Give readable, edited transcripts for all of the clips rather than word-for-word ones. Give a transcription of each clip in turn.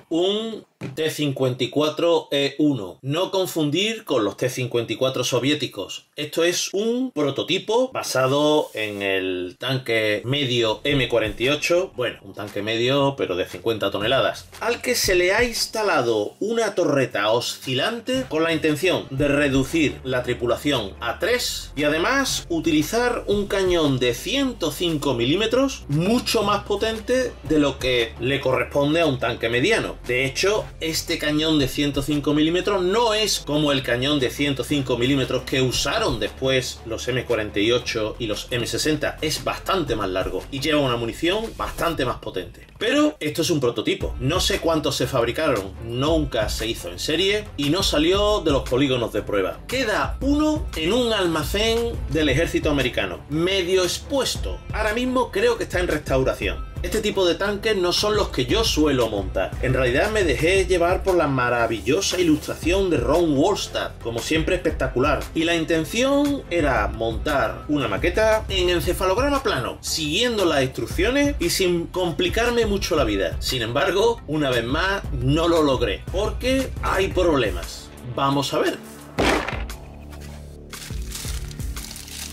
un T-54E1. No confundir con los T-54 soviéticos. Esto es un prototipo basado en el tanque medio M48. Bueno, un tanque medio pero de 50 toneladas. Al que se le ha instalado una torreta oscilante con la intención de reducir la tripulación a 3 y además utilizar un cañón de 105 milímetros mucho más potente de lo que le corresponde a un tanque mediano. De hecho, este cañón de 105 milímetros no es como el cañón de 105 milímetros que usaron después los M48 y los M60. Es bastante más largo y lleva una munición bastante más potente. Pero esto es un prototipo. No sé cuántos se fabricaron, nunca se hizo en serie y no salió de los polígonos de prueba. Queda uno en un almacén del ejército americano, medio expuesto. Ahora mismo creo que está en restauración. Este tipo de tanques no son los que yo suelo montar. En realidad me dejé llevar por la maravillosa ilustración de Ron Wallstad, como siempre espectacular. Y la intención era montar una maqueta en encefalograma plano, siguiendo las instrucciones y sin complicarme mucho la vida. Sin embargo, una vez más, no lo logré, porque hay problemas. Vamos a ver.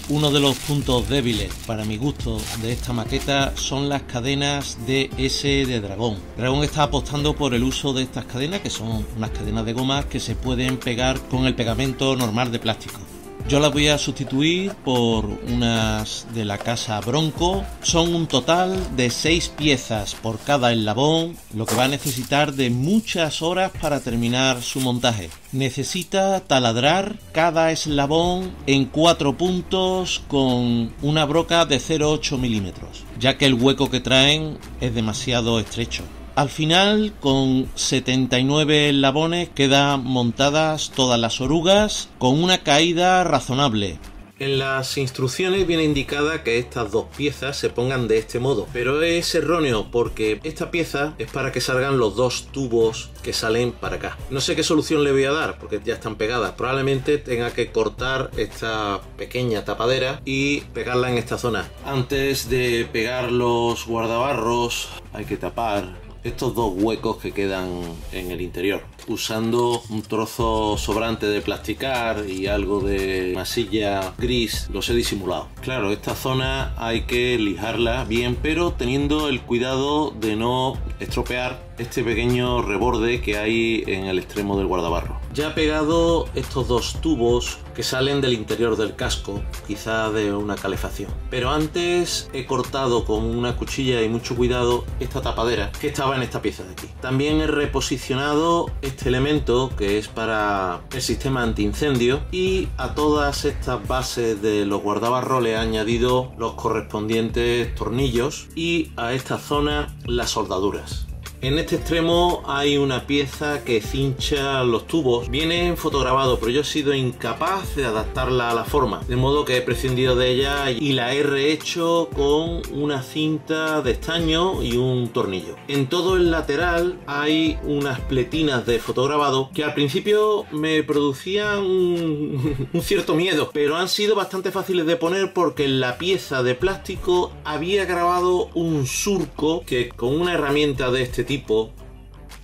Uno de los puntos débiles para mi gusto de esta maqueta son las cadenas DS de Dragón. Dragón está apostando por el uso de estas cadenas, que son unas cadenas de goma que se pueden pegar con el pegamento normal de plástico. Yo las voy a sustituir por unas de la casa Bronco. Son un total de 6 piezas por cada eslabón, lo que va a necesitar de muchas horas para terminar su montaje. Necesita taladrar cada eslabón en 4 puntos con una broca de 0,8 milímetros, ya que el hueco que traen es demasiado estrecho. Al final, con 79 eslabones quedan montadas todas las orugas con una caída razonable. En las instrucciones viene indicada que estas dos piezas se pongan de este modo, pero es erróneo porque esta pieza es para que salgan los dos tubos que salen para acá. No sé qué solución le voy a dar porque ya están pegadas. Probablemente tenga que cortar esta pequeña tapadera y pegarla en esta zona. Antes de pegar los guardabarros hay que tapar estos dos huecos que quedan en el interior, usando un trozo sobrante de plasticar y algo de masilla gris. Los he disimulado. Claro, esta zona hay que lijarla bien, pero teniendo el cuidado de no estropear este pequeño reborde que hay en el extremo del guardabarro. Ya he pegado estos dos tubos que salen del interior del casco, quizá de una calefacción. Pero antes he cortado con una cuchilla y mucho cuidado esta tapadera que estaba en esta pieza de aquí. También he reposicionado este elemento que es para el sistema antiincendio y a todas estas bases de los guardabarros le he añadido los correspondientes tornillos y a esta zona las soldaduras. En este extremo hay una pieza que cincha los tubos. Viene fotograbado, pero yo he sido incapaz de adaptarla a la forma, de modo que he prescindido de ella y la he rehecho con una cinta de estaño y un tornillo. En todo el lateral hay unas pletinas de fotograbado que al principio me producían un cierto miedo, pero han sido bastante fáciles de poner porque en la pieza de plástico había grabado un surco que con una herramienta de este tipo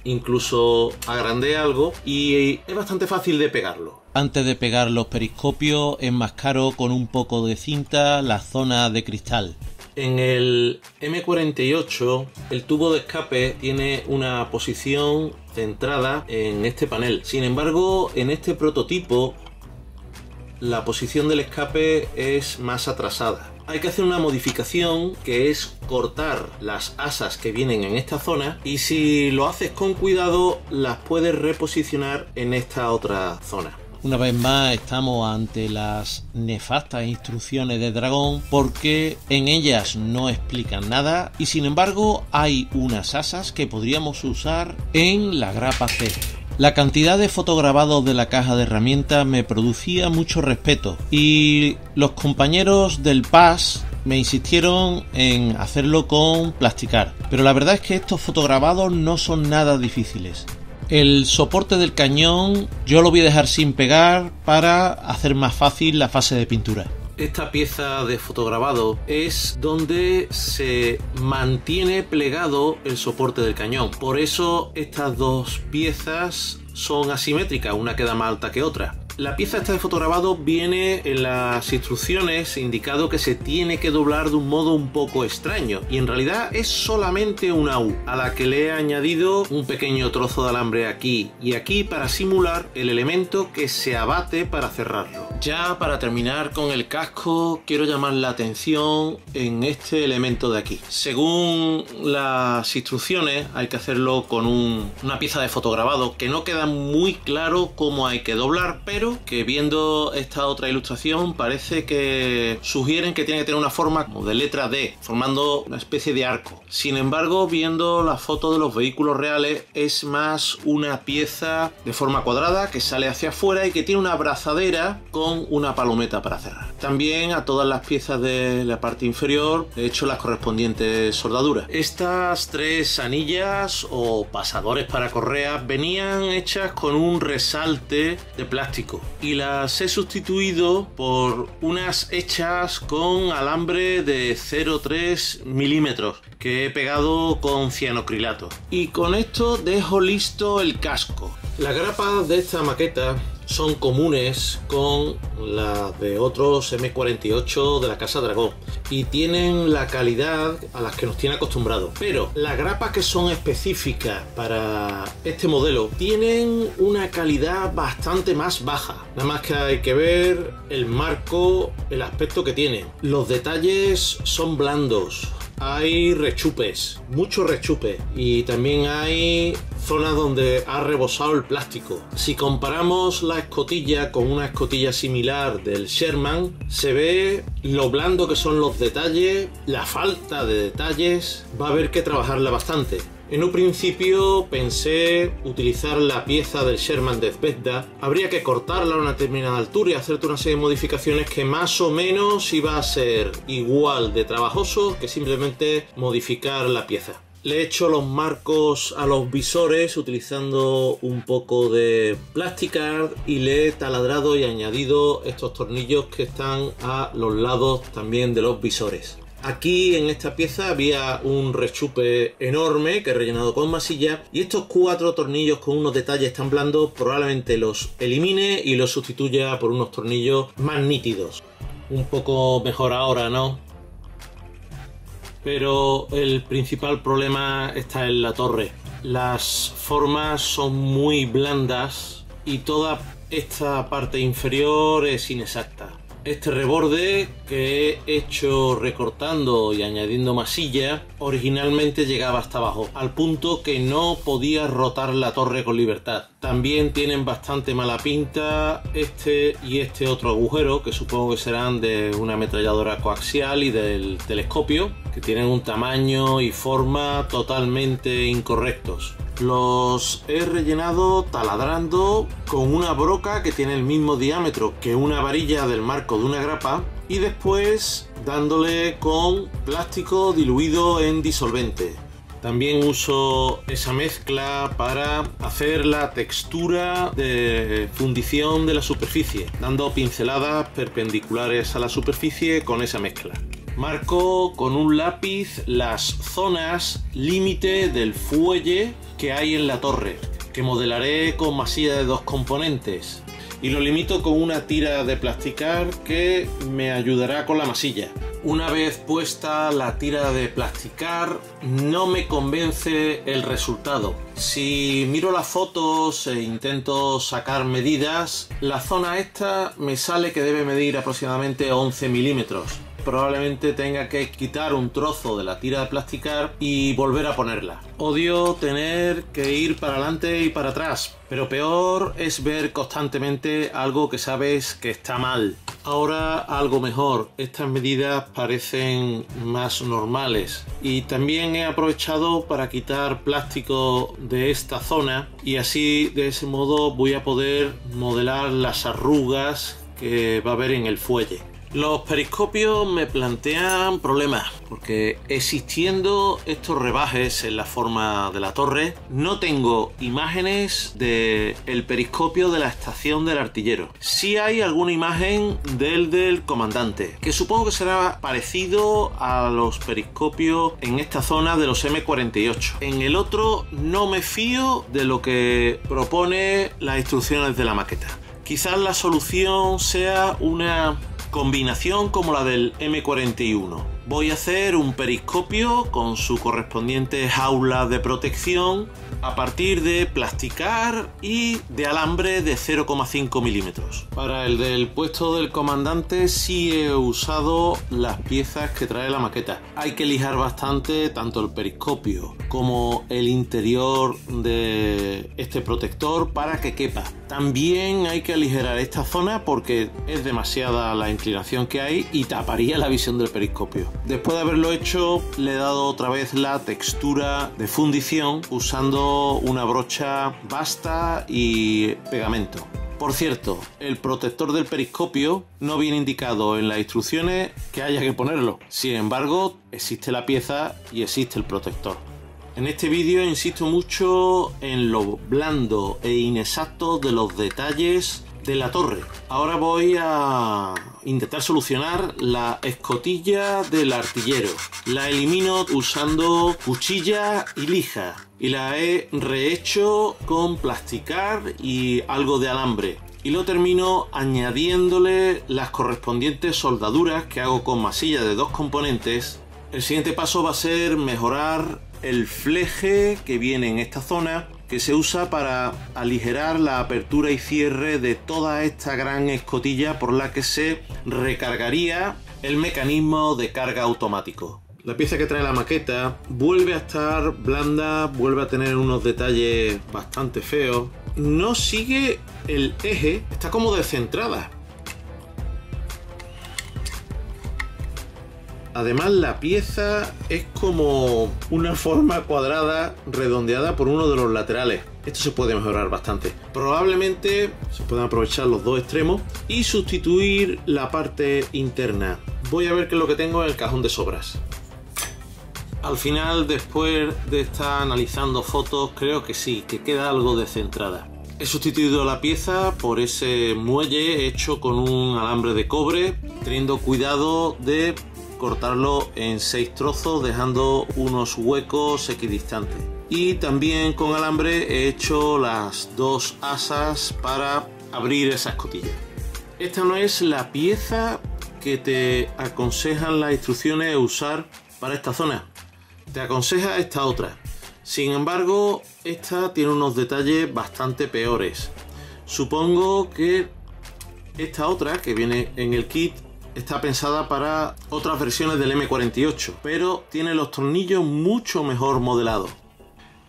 incluso agrandé algo y es bastante fácil de pegarlo. Antes de pegar los periscopios enmascaro con un poco de cinta la zona de cristal. En el M48 el tubo de escape tiene una posición centrada en este panel. Sin embargo, en este prototipo la posición del escape es más atrasada. Hay que hacer una modificación que es cortar las asas que vienen en esta zona y si lo haces con cuidado las puedes reposicionar en esta otra zona. Una vez más estamos ante las nefastas instrucciones de Dragón porque en ellas no explican nada y sin embargo hay unas asas que podríamos usar en la grapa C. La cantidad de fotograbados de la caja de herramientas me producía mucho respeto y los compañeros del PAS me insistieron en hacerlo con plasticar, pero la verdad es que estos fotograbados no son nada difíciles. El soporte del cañón yo lo voy a dejar sin pegar para hacer más fácil la fase de pintura. esta pieza de fotograbado es donde se mantiene plegado el soporte del cañón. Por eso estas dos piezas son asimétricas, una queda más alta que otra. La pieza esta de fotograbado viene en las instrucciones indicado que se tiene que doblar de un modo un poco extraño, y en realidad es solamente una U, a la que le he añadido un pequeño trozo de alambre aquí y aquí para simular el elemento que se abate para cerrarlo. Ya para terminar con el casco, quiero llamar la atención en este elemento de aquí. Según las instrucciones hay que hacerlo con una pieza de fotograbado que no queda muy claro cómo hay que doblar, pero que viendo esta otra ilustración parece que sugieren que tiene que tener una forma como de letra D, formando una especie de arco. Sin embargo, viendo la foto de los vehículos reales, es más una pieza de forma cuadrada que sale hacia afuera y que tiene una abrazadera con una palometa para cerrar. También a todas las piezas de la parte inferior he hecho las correspondientes soldaduras. Estas tres anillas o pasadores para correas venían hechas con un resalte de plástico y las he sustituido por unas hechas con alambre de 0,3 milímetros que he pegado con cianocrilato, y con esto dejo listo el casco. Las grapas de esta maqueta son comunes con las de otros M48 de la casa Dragón y tienen la calidad a las que nos tiene acostumbrados, pero las grapas que son específicas para este modelo tienen una calidad bastante más baja. Nada más que hay que ver el marco, el aspecto que tiene. Los detalles son blandos. Hay rechupes, mucho rechupe, y también hay zonas donde ha rebosado el plástico. Si comparamos la escotilla con una escotilla similar del Sherman, se ve lo blando que son los detalles, la falta de detalles. Va a haber que trabajarla bastante. En un principio pensé utilizar la pieza del Sherman de Zvezda. Habría que cortarla a una determinada altura y hacerte una serie de modificaciones que más o menos iba a ser igual de trabajoso que simplemente modificar la pieza. Le he hecho los marcos a los visores utilizando un poco de Plasticard y le he taladrado y añadido estos tornillos que están a los lados también de los visores. Aquí en esta pieza había un rechupe enorme que he rellenado con masilla, y estos 4 tornillos con unos detalles tan blandos probablemente los elimine y los sustituya por unos tornillos más nítidos. Un poco mejor ahora, ¿no? Pero el principal problema está en la torre. Las formas son muy blandas y toda esta parte inferior es inexacta. Este reborde que he hecho recortando y añadiendo masilla originalmente llegaba hasta abajo, al punto que no podía rotar la torre con libertad. También tienen bastante mala pinta este y este otro agujero, que supongo que serán de una ametralladora coaxial y del telescopio, que tienen un tamaño y forma totalmente incorrectos. Los he rellenado taladrando con una broca que tiene el mismo diámetro que una varilla del marco de una grapa, y después dándole con plástico diluido en disolvente. También uso esa mezcla para hacer la textura de fundición de la superficie, dando pinceladas perpendiculares a la superficie con esa mezcla. Marco con un lápiz las zonas límite del fuelle que hay en la torre, que modelaré con masilla de 2 componentes, y lo limito con una tira de Plasticard que me ayudará con la masilla. Una vez puesta la tira de Plasticard, no me convence el resultado. Si miro las fotos e intento sacar medidas, la zona esta me sale que debe medir aproximadamente 11 milímetros. Probablemente tenga que quitar un trozo de la tira de Plasticard y volver a ponerla. Odio tener que ir para adelante y para atrás, pero peor es ver constantemente algo que sabes que está mal. Ahora algo mejor, estas medidas parecen más normales, y también he aprovechado para quitar plástico de esta zona, y así de ese modo voy a poder modelar las arrugas que va a haber en el fuelle. Los periscopios me plantean problemas, porque existiendo estos rebajes en la forma de la torre, no tengo imágenes del periscopio de la estación del artillero. Sí hay alguna imagen del comandante, que supongo que será parecido a los periscopios en esta zona de los M48. En el otro no me fío de lo que propone las instrucciones de la maqueta. Quizás la solución sea una combinación como la del M41. Voy a hacer un periscopio con su correspondiente jaula de protección a partir de plasticar y de alambre de 0,5 milímetros. Para el del puesto del comandante sí he usado las piezas que trae la maqueta. Hay que lijar bastante tanto el periscopio como el interior de este protector para que quepa. También hay que aligerar esta zona porque es demasiada la inclinación que hay y taparía la visión del periscopio. Después de haberlo hecho, le he dado otra vez la textura de fundición usando una brocha basta y pegamento. Por cierto, el protector del periscopio no viene indicado en las instrucciones que haya que ponerlo. Sin embargo, existe la pieza y existe el protector. En este vídeo insisto mucho en lo blando e inexacto de los detalles de la torre. Ahora voy a intentar solucionar la escotilla del artillero. La elimino usando cuchilla y lija y la he rehecho con plasticar y algo de alambre. Y lo termino añadiéndole las correspondientes soldaduras que hago con masilla de 2 componentes. El siguiente paso va a ser mejorar el fleje que viene en esta zona, que se usa para aligerar la apertura y cierre de toda esta gran escotilla por la que se recargaría el mecanismo de carga automático. La pieza que trae la maqueta vuelve a estar blanda, vuelve a tener unos detalles bastante feos. No sigue el eje, está como descentrada. Además, la pieza es como una forma cuadrada redondeada por uno de los laterales. Esto se puede mejorar bastante. Probablemente se puedan aprovechar los dos extremos y sustituir la parte interna. Voy a ver qué es lo que tengo en el cajón de sobras. Al final, después de estar analizando fotos, creo que sí, que queda algo descentrada. He sustituido la pieza por ese muelle hecho con un alambre de cobre, teniendo cuidado de cortarlo en 6 trozos, dejando unos huecos equidistantes. Y también con alambre he hecho las 2 asas para abrir esa escotilla. Esta no es la pieza que te aconsejan las instrucciones usar para esta zona. Te aconseja esta otra. Sin embargo, esta tiene unos detalles bastante peores. Supongo que esta otra que viene en el kit está pensada para otras versiones del M48, pero tiene los tornillos mucho mejor modelados.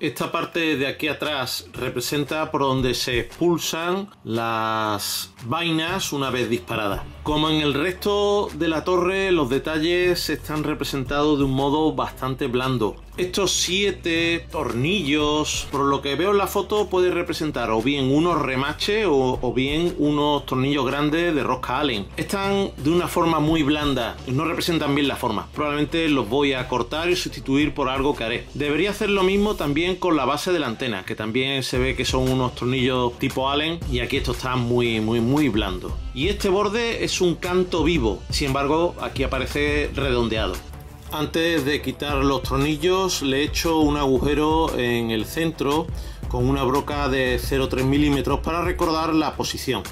Esta parte de aquí atrás representa por donde se expulsan las vainas una vez disparadas. Como en el resto de la torre, los detalles están representados de un modo bastante blando. Estos 7 tornillos, por lo que veo en la foto, puede representar o bien unos remaches o bien unos tornillos grandes de rosca Allen. Están de una forma muy blanda y no representan bien la forma. Probablemente los voy a cortar y sustituir por algo que haré. Debería hacer lo mismo también con la base de la antena, que también se ve que son unos tornillos tipo Allen y aquí esto está muy blando. Y este borde es un canto vivo, sin embargo aquí aparece redondeado. Antes de quitar los tornillos le he hecho un agujero en el centro con una broca de 0,3 milímetros para recordar la posición.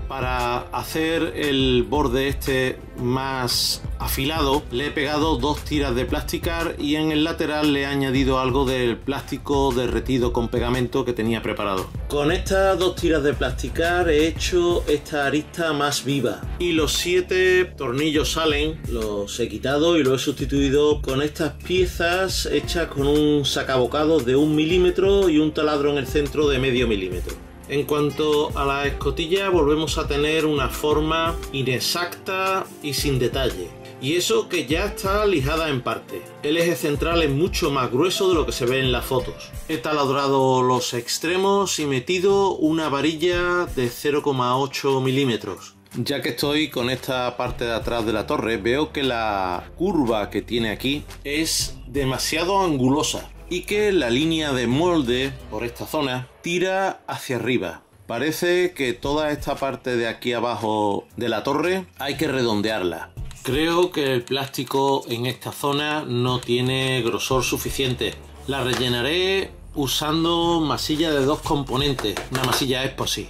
Para hacer el borde este más afilado le he pegado 2 tiras de plasticar y en el lateral le he añadido algo del plástico derretido con pegamento que tenía preparado. Con estas 2 tiras de plasticar he hecho esta arista más viva y los 7 tornillos Allen los he quitado y los he sustituido con estas piezas hechas con un sacabocados de 1 milímetro y un taladro en el centro de medio milímetro. En cuanto a la escotilla, volvemos a tener una forma inexacta y sin detalle. Y eso que ya está lijada en parte. El eje central es mucho más grueso de lo que se ve en las fotos. He taladrado los extremos y metido una varilla de 0,8 milímetros. Ya que estoy con esta parte de atrás de la torre, veo que la curva que tiene aquí es demasiado angulosa y que la línea de molde por esta zona tira hacia arriba. Parece que toda esta parte de aquí abajo de la torre hay que redondearla. Creo que el plástico en esta zona no tiene grosor suficiente. La rellenaré usando masilla de 2 componentes, una masilla Epoxy.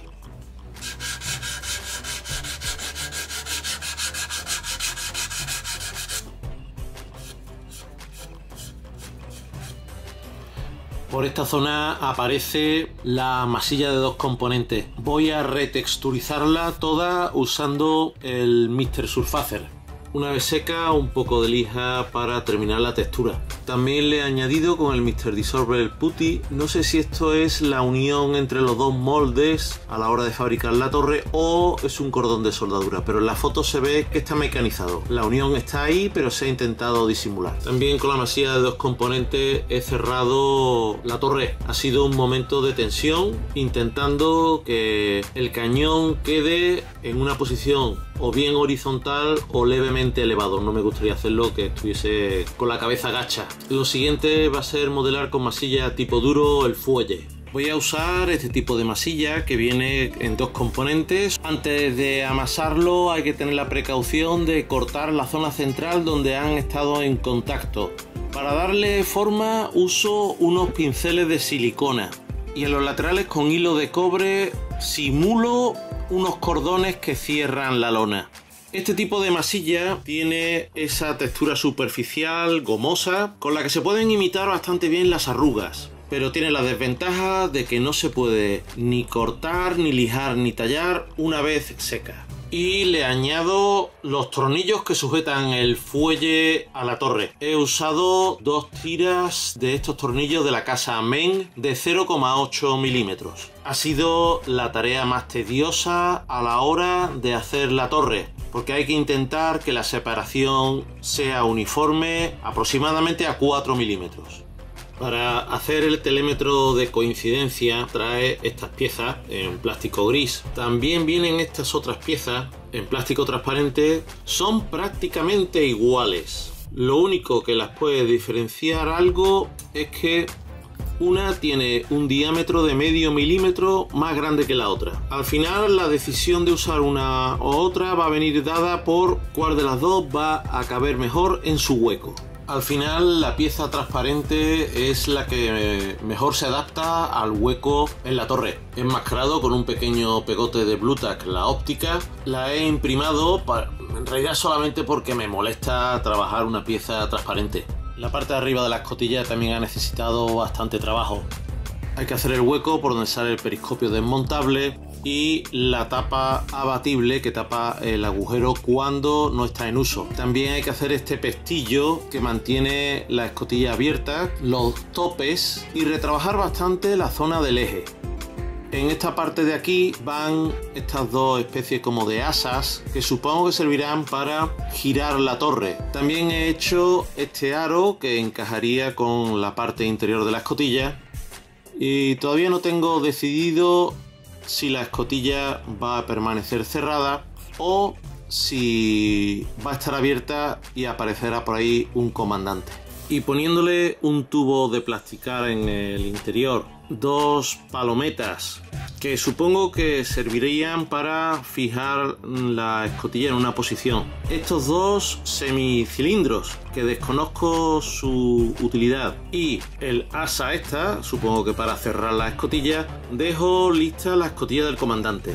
Por esta zona aparece la masilla de 2 componentes. Voy a retexturizarla toda usando el Mr. Surfacer. Una vez seca, un poco de lija para terminar la textura. También le he añadido con el Mr. Dissolver Putty. No sé si esto es la unión entre los dos moldes a la hora de fabricar la torre o es un cordón de soldadura, pero en la foto se ve que está mecanizado. La unión está ahí, pero se ha intentado disimular. También con la masilla de 2 componentes he cerrado la torre. Ha sido un momento de tensión, intentando que el cañón quede en una posición o bien horizontal o levemente elevado. No me gustaría hacerlo que estuviese con la cabeza gacha. Lo siguiente va a ser modelar con masilla tipo duro el fuelle. Voy a usar este tipo de masilla que viene en 2 componentes. Antes de amasarlo hay que tener la precaución de cortar la zona central donde han estado en contacto. Para darle forma uso unos pinceles de silicona y en los laterales con hilo de cobre simulo unos cordones que cierran la lona. Este tipo de masilla tiene esa textura superficial, gomosa, con la que se pueden imitar bastante bien las arrugas, pero tiene la desventaja de que no se puede ni cortar, ni lijar, ni tallar una vez seca. Y le añado los tornillos que sujetan el fuelle a la torre. He usado 2 tiras de estos tornillos de la casa Men de 0,8 milímetros. Ha sido la tarea más tediosa a la hora de hacer la torre, porque hay que intentar que la separación sea uniforme aproximadamente a 4 milímetros. Para hacer el telémetro de coincidencia trae estas piezas en plástico gris. También vienen estas otras piezas en plástico transparente. Son prácticamente iguales. Lo único que las puede diferenciar algo es que una tiene un diámetro de medio milímetro más grande que la otra. Al final la decisión de usar una u otra va a venir dada por cuál de las dos va a caber mejor en su hueco. Al final la pieza transparente es la que mejor se adapta al hueco en la torre. Enmascarado con un pequeño pegote de Blu Tack la óptica. La he imprimado en realidad solamente porque me molesta trabajar una pieza transparente. La parte de arriba de la escotilla también ha necesitado bastante trabajo. Hay que hacer el hueco por donde sale el periscopio desmontable y la tapa abatible que tapa el agujero cuando no está en uso. También hay que hacer este pestillo que mantiene la escotilla abierta, los topes y retrabajar bastante la zona del eje. En esta parte de aquí van estas 2 especies como de asas que supongo que servirán para girar la torre. También he hecho este aro que encajaría con la parte interior de la escotilla y todavía no tengo decidido si la escotilla va a permanecer cerrada o si va a estar abierta y aparecerá por ahí un comandante. Y poniéndole un tubo de plasticar en el interior, 2 palometas que supongo que servirían para fijar la escotilla en una posición. Estos 2 semicilindros que desconozco su utilidad y el asa esta, supongo que para cerrar la escotilla, dejo lista la escotilla del comandante.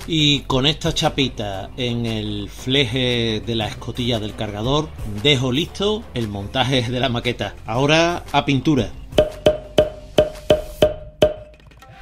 Y con esta chapita en el fleje de la escotilla del cargador dejo listo el montaje de la maqueta. Ahora a pintura.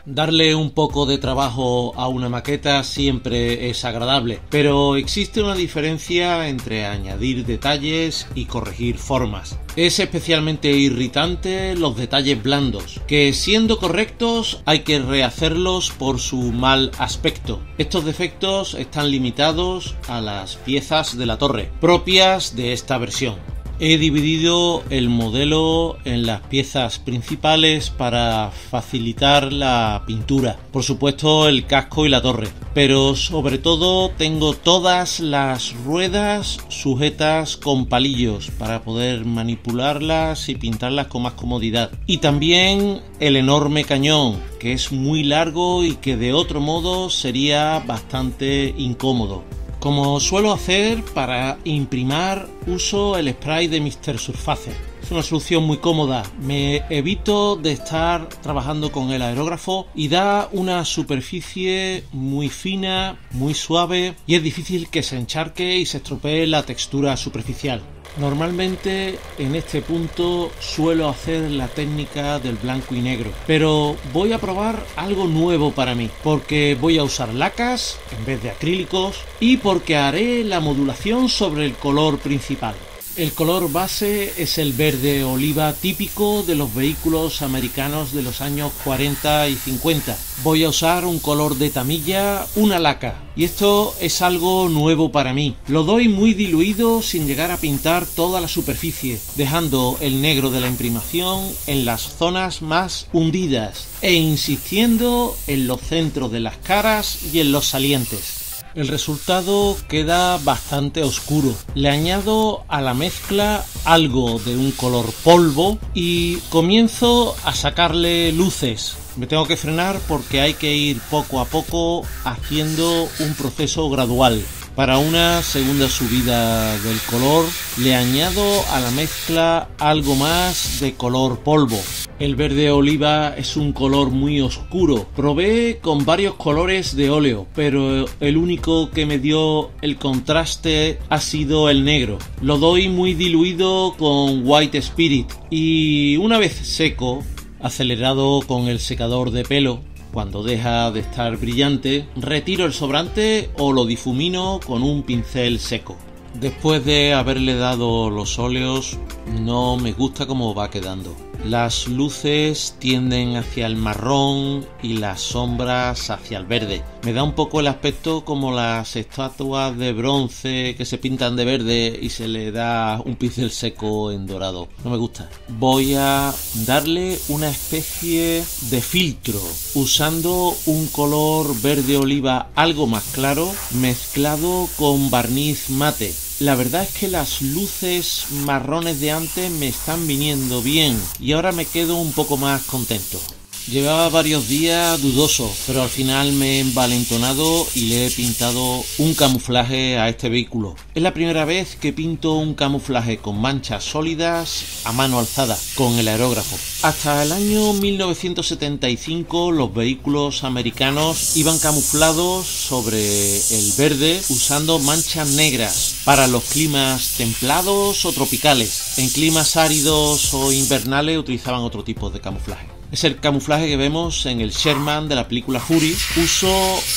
Darle un poco de trabajo a una maqueta siempre es agradable, pero existe una diferencia entre añadir detalles y corregir formas. Es especialmente irritante los detalles blandos, que siendo correctos hay que rehacerlos por su mal aspecto. Estos defectos están limitados a las piezas de la torre, propias de esta versión. He dividido el modelo en las piezas principales para facilitar la pintura. Por supuesto el casco y la torre, pero sobre todo tengo todas las ruedas sujetas con palillos para poder manipularlas y pintarlas con más comodidad. Y también el enorme cañón, que es muy largo y que de otro modo sería bastante incómodo. Como suelo hacer para imprimar, uso el spray de Mr. Surfacer. Es una solución muy cómoda, me evito de estar trabajando con el aerógrafo y da una superficie muy fina, muy suave y es difícil que se encharque y se estropee la textura superficial. Normalmente en este punto suelo hacer la técnica del blanco y negro, pero voy a probar algo nuevo para mí, porque voy a usar lacas en vez de acrílicos y porque haré la modulación sobre el color principal. El color base es el verde oliva típico de los vehículos americanos de los años 40 y 50. Voy a usar un color de tamilla, una laca, y esto es algo nuevo para mí. Lo doy muy diluido sin llegar a pintar toda la superficie, dejando el negro de la imprimación en las zonas más hundidas e insistiendo en los centros de las caras y en los salientes. El resultado queda bastante oscuro. Le añado a la mezcla algo de un color polvo y comienzo a sacarle luces. Me tengo que frenar porque hay que ir poco a poco haciendo un proceso gradual. Para una segunda subida del color le añado a la mezcla algo más de color polvo. El verde oliva es un color muy oscuro. Probé con varios colores de óleo, pero el único que me dio el contraste ha sido el negro. Lo doy muy diluido con White Spirit y una vez seco, acelerado con el secador de pelo, cuando deja de estar brillante, retiro el sobrante o lo difumino con un pincel seco. Después de haberle dado los óleos, no me gusta cómo va quedando. Las luces tienden hacia el marrón y las sombras hacia el verde. Me da un poco el aspecto como las estatuas de bronce que se pintan de verde y se le da un pincel seco en dorado. No me gusta. Voy a darle una especie de filtro usando un color verde oliva algo más claro mezclado con barniz mate. La verdad es que las luces marrones de antes me están viniendo bien y ahora me quedo un poco más contento. Llevaba varios días dudoso, pero al final me he envalentonado y le he pintado un camuflaje a este vehículo. Es la primera vez que pinto un camuflaje con manchas sólidas a mano alzada, con el aerógrafo. Hasta el año 1975 los vehículos americanos iban camuflados sobre el verde usando manchas negras para los climas templados o tropicales. En climas áridos o invernales utilizaban otro tipo de camuflaje. Es el camuflaje que vemos en el Sherman de la película Fury. Uso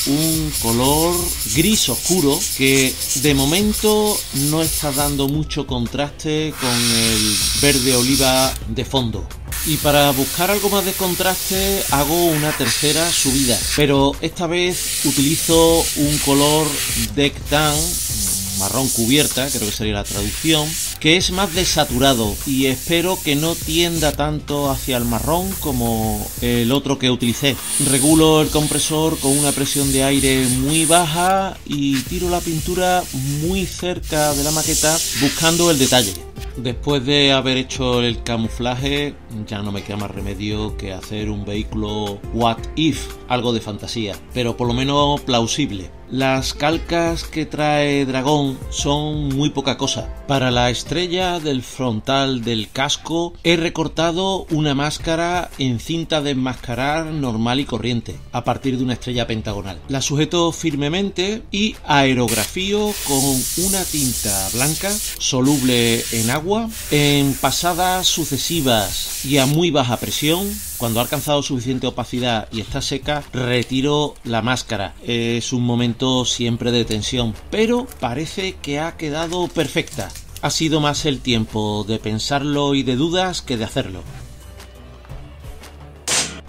un color gris oscuro que de momento no está dando mucho contraste con el verde oliva de fondo. Y para buscar algo más de contraste hago una tercera subida, pero esta vez utilizo un color Deck Tan, marrón cubierta, creo que sería la traducción, que es más desaturado y espero que no tienda tanto hacia el marrón como el otro que utilicé. Regulo el compresor con una presión de aire muy baja y tiro la pintura muy cerca de la maqueta buscando el detalle. Después de haber hecho el camuflaje ya no me queda más remedio que hacer un vehículo what if, algo de fantasía, pero por lo menos plausible. Las calcas que trae Dragón son muy poca cosa. Para la estrella del frontal del casco he recortado una máscara en cinta de enmascarar normal y corriente, a partir de una estrella pentagonal. La sujeto firmemente y aerografío con una tinta blanca soluble en agua en pasadas sucesivas y a muy baja presión. Cuando ha alcanzado suficiente opacidad y está seca, retiro la máscara. Es un momento siempre de tensión, pero parece que ha quedado perfecta. Ha sido más el tiempo de pensarlo y de dudas que de hacerlo.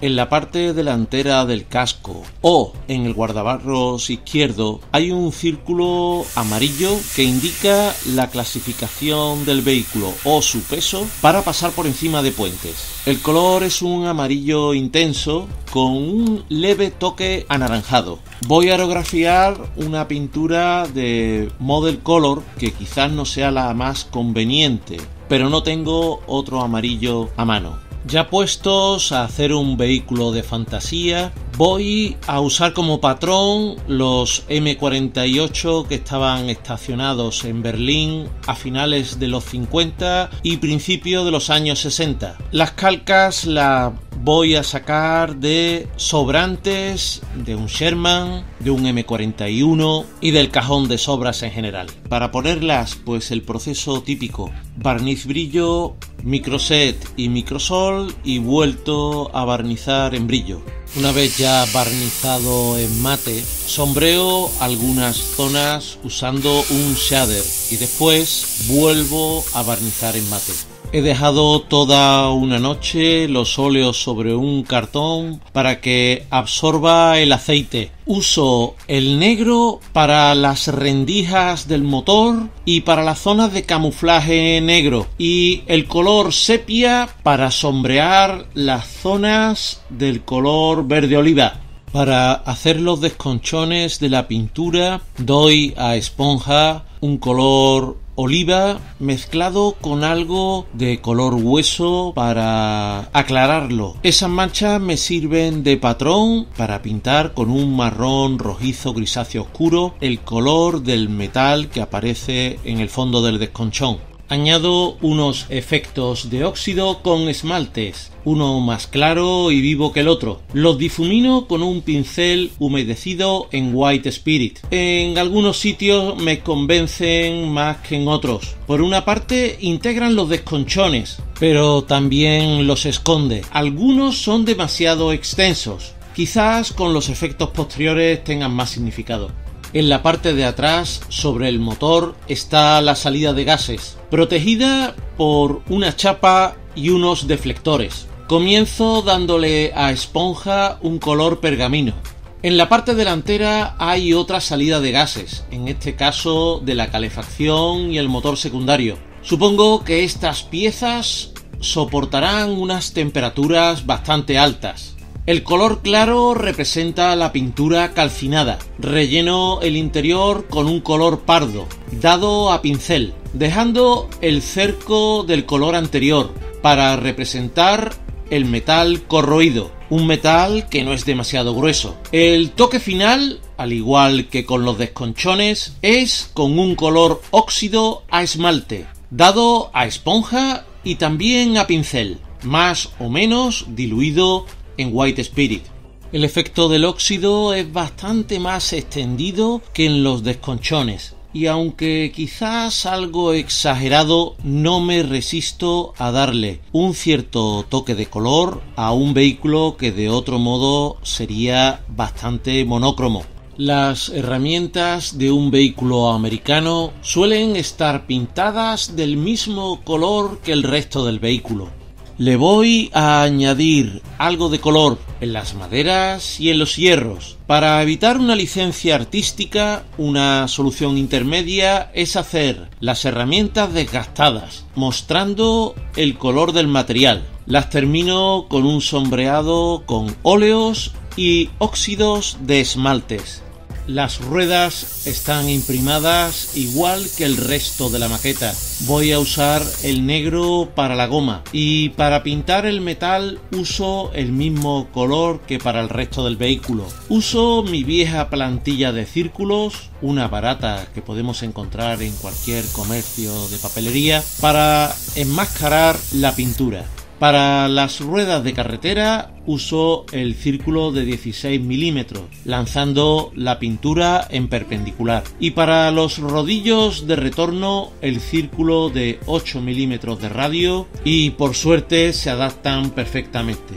En la parte delantera del casco o en el guardabarros izquierdo hay un círculo amarillo que indica la clasificación del vehículo o su peso para pasar por encima de puentes. El color es un amarillo intenso con un leve toque anaranjado. Voy a aerografiar una pintura de Model Color que quizás no sea la más conveniente, pero no tengo otro amarillo a mano. Ya puestos a hacer un vehículo de fantasía, voy a usar como patrón los M48 que estaban estacionados en Berlín a finales de los 50 y principios de los años 60. Las calcas las voy a sacar de sobrantes, de un Sherman, de un M41 y del cajón de sobras en general. Para ponerlas, pues el proceso típico: barniz brillo, microset y microsol y vuelto a barnizar en brillo. Una vez ya barnizado en mate, sombreo algunas zonas usando un shader y después vuelvo a barnizar en mate. He dejado toda una noche los óleos sobre un cartón para que absorba el aceite. Uso el negro para las rendijas del motor y para las zonas de camuflaje negro, y el color sepia para sombrear las zonas del color verde oliva. Para hacer los desconchones de la pintura doy a esponja un color oliva mezclado con algo de color hueso para aclararlo. Esas manchas me sirven de patrón para pintar con un marrón rojizo grisáceo oscuro el color del metal que aparece en el fondo del desconchón. Añado unos efectos de óxido con esmaltes, uno más claro y vivo que el otro. Los difumino con un pincel humedecido en White Spirit. En algunos sitios me convencen más que en otros. Por una parte, integran los desconchones, pero también los esconde. Algunos son demasiado extensos. Quizás con los efectos posteriores tengan más significado. En la parte de atrás, sobre el motor, está la salida de gases, protegida por una chapa y unos deflectores. Comienzo dándole a esponja un color pergamino. En la parte delantera hay otra salida de gases, en este caso de la calefacción y el motor secundario. Supongo que estas piezas soportarán unas temperaturas bastante altas. El color claro representa la pintura calcinada. Relleno el interior con un color pardo, dado a pincel, dejando el cerco del color anterior para representar el metal corroído, un metal que no es demasiado grueso. El toque final, al igual que con los desconchones, es con un color óxido a esmalte, dado a esponja y también a pincel, más o menos diluido en White Spirit. El efecto del óxido es bastante más extendido que en los desconchones, y aunque quizás algo exagerado, no me resisto a darle un cierto toque de color a un vehículo que de otro modo sería bastante monócromo. Las herramientas de un vehículo americano suelen estar pintadas del mismo color que el resto del vehículo. Le voy a añadir algo de color en las maderas y en los hierros. Para evitar una licencia artística, una solución intermedia es hacer las herramientas desgastadas, mostrando el color del material. Las termino con un sombreado con óleos y óxidos de esmaltes. Las ruedas están imprimadas igual que el resto de la maqueta. Voy a usar el negro para la goma y para pintar el metal uso el mismo color que para el resto del vehículo. Uso mi vieja plantilla de círculos, una barata que podemos encontrar en cualquier comercio de papelería, para enmascarar la pintura. Para las ruedas de carretera uso el círculo de 16 milímetros, lanzando la pintura en perpendicular. Y para los rodillos de retorno el círculo de 8 milímetros de radio, y por suerte se adaptan perfectamente.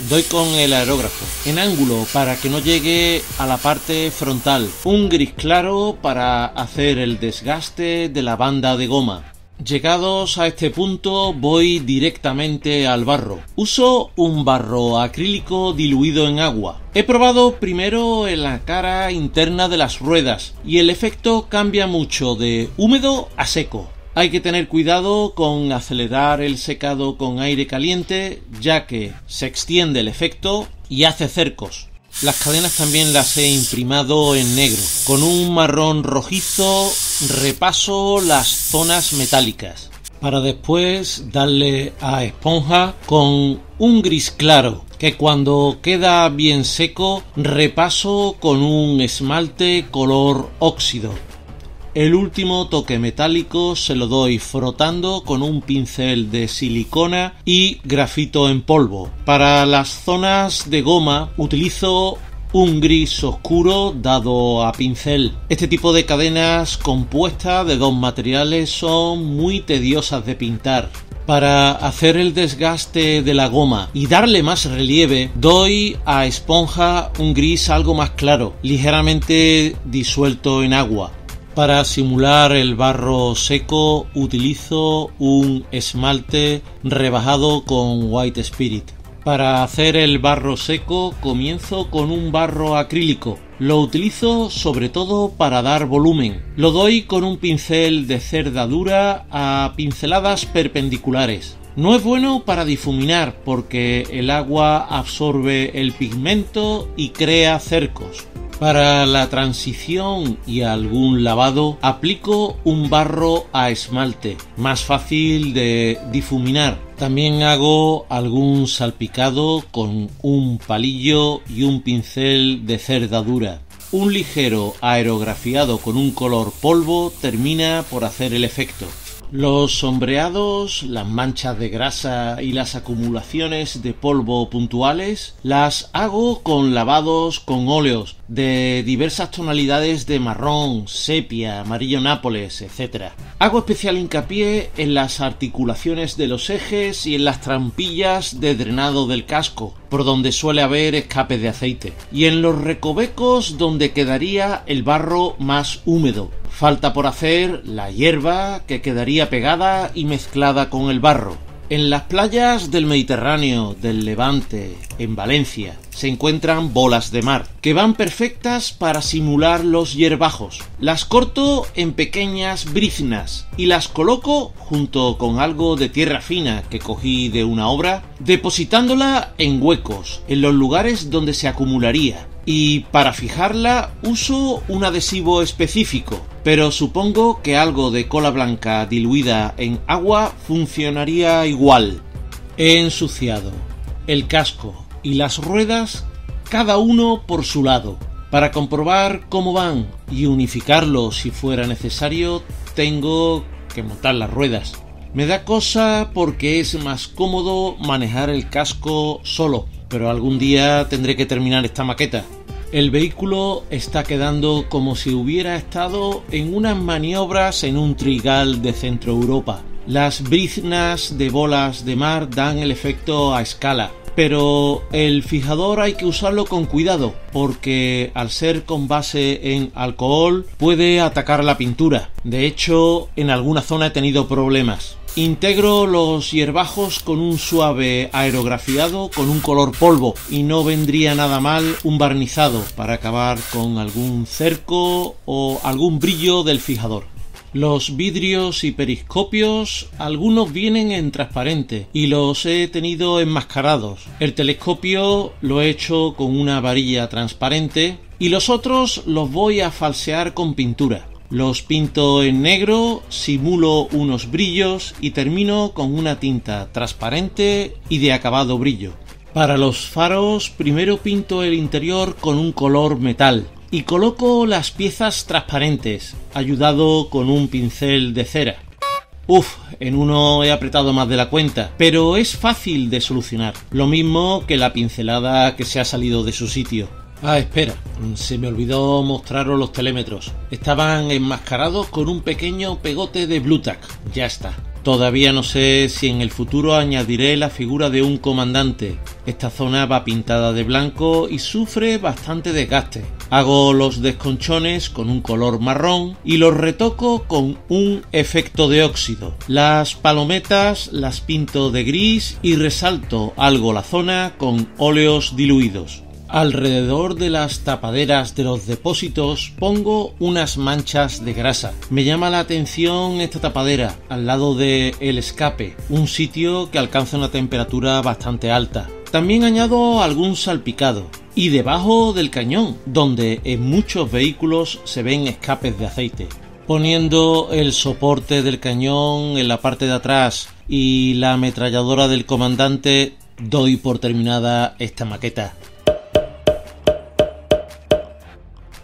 Doy con el aerógrafo en ángulo para que no llegue a la parte frontal. Un gris claro para hacer el desgaste de la banda de goma. Llegados a este punto voy directamente al barro. Uso un barro acrílico diluido en agua. He probado primero en la cara interna de las ruedas y el efecto cambia mucho de húmedo a seco. Hay que tener cuidado con acelerar el secado con aire caliente, ya que se extiende el efecto y hace cercos. Las cadenas también las he imprimado en negro. Con un marrón rojizo repaso las zonas metálicas, para después darle a esponja con un gris claro, que cuando queda bien seco repaso con un esmalte color óxido. El último toque metálico se lo doy frotando con un pincel de silicona y grafito en polvo. Para las zonas de goma utilizo un gris oscuro dado a pincel. Este tipo de cadenas compuestas de dos materiales son muy tediosas de pintar. Para hacer el desgaste de la goma y darle más relieve, doy a esponja un gris algo más claro, ligeramente disuelto en agua. Para simular el barro seco utilizo un esmalte rebajado con White Spirit. Para hacer el barro seco comienzo con un barro acrílico. Lo utilizo sobre todo para dar volumen. Lo doy con un pincel de cerda dura a pinceladas perpendiculares. No es bueno para difuminar porque el agua absorbe el pigmento y crea cercos. Para la transición y algún lavado aplico un barro a esmalte, más fácil de difuminar. También hago algún salpicado con un palillo y un pincel de cerda dura. Un ligero aerografiado con un color polvo termina por hacer el efecto. Los sombreados, las manchas de grasa y las acumulaciones de polvo puntuales las hago con lavados con óleos de diversas tonalidades de marrón, sepia, amarillo nápoles, etc. Hago especial hincapié en las articulaciones de los ejes y en las trampillas de drenado del casco, por donde suele haber escapes de aceite, y en los recovecos donde quedaría el barro más húmedo. Falta por hacer la hierba que quedaría pegada y mezclada con el barro. En las playas del Mediterráneo, del Levante, en Valencia, se encuentran bolas de mar, que van perfectas para simular los hierbajos. Las corto en pequeñas briznas y las coloco junto con algo de tierra fina que cogí de una obra, depositándola en huecos, en los lugares donde se acumularía. Y para fijarla uso un adhesivo específico, pero supongo que algo de cola blanca diluida en agua funcionaría igual. He ensuciado el casco y las ruedas, cada uno por su lado. Para comprobar cómo van y unificarlos si fuera necesario, tengo que montar las ruedas. Me da cosa porque es más cómodo manejar el casco solo, pero algún día tendré que terminar esta maqueta. El vehículo está quedando como si hubiera estado en unas maniobras en un trigal de Centro Europa. Las briznas de bolas de mar dan el efecto a escala, pero el fijador hay que usarlo con cuidado porque al ser con base en alcohol puede atacar la pintura. De hecho, en alguna zona he tenido problemas. Integro los hierbajos con un suave aerografiado con un color polvo y no vendría nada mal un barnizado para acabar con algún cerco o algún brillo del fijador. Los vidrios y periscopios, algunos vienen en transparente y los he tenido enmascarados. El telescopio lo he hecho con una varilla transparente y los otros los voy a falsear con pintura. Los pinto en negro, simulo unos brillos y termino con una tinta transparente y de acabado brillo. Para los faros, primero pinto el interior con un color metal y coloco las piezas transparentes, ayudado con un pincel de cera. En uno he apretado más de la cuenta, pero es fácil de solucionar, lo mismo que la pincelada que se ha salido de su sitio. Espera, se me olvidó mostraros los telémetros. Estaban enmascarados con un pequeño pegote de Blu Tack. Ya está. Todavía no sé si en el futuro añadiré la figura de un comandante. Esta zona va pintada de blanco y sufre bastante desgaste. Hago los desconchones con un color marrón y los retoco con un efecto de óxido. Las palometas las pinto de gris y resalto algo la zona con óleos diluidos. Alrededor de las tapaderas de los depósitos pongo unas manchas de grasa. Me llama la atención esta tapadera al lado del escape, un sitio que alcanza una temperatura bastante alta. También añado algún salpicado. Y debajo del cañón, donde en muchos vehículos se ven escapes de aceite. Poniendo el soporte del cañón en la parte de atrás y la ametralladora del comandante, doy por terminada esta maqueta.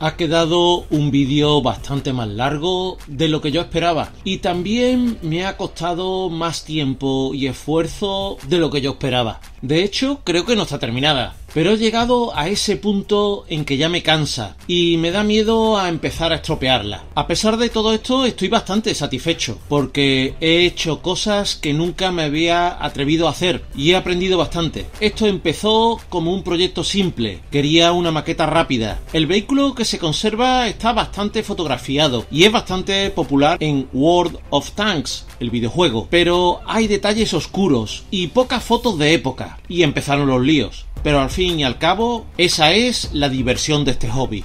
Ha quedado un vídeo bastante más largo de lo que yo esperaba y también me ha costado más tiempo y esfuerzo de lo que yo esperaba. De hecho, creo que no está terminada, pero he llegado a ese punto en que ya me cansa y me da miedo a empezar a estropearla. A pesar de todo esto, estoy bastante satisfecho porque he hecho cosas que nunca me había atrevido a hacer y he aprendido bastante. Esto empezó como un proyecto simple, quería una maqueta rápida. El vehículo que se conserva está bastante fotografiado y es bastante popular en World of Tanks, el videojuego, pero hay detalles oscuros y pocas fotos de época y empezaron los líos. Pero al fin y al cabo, esa es la diversión de este hobby.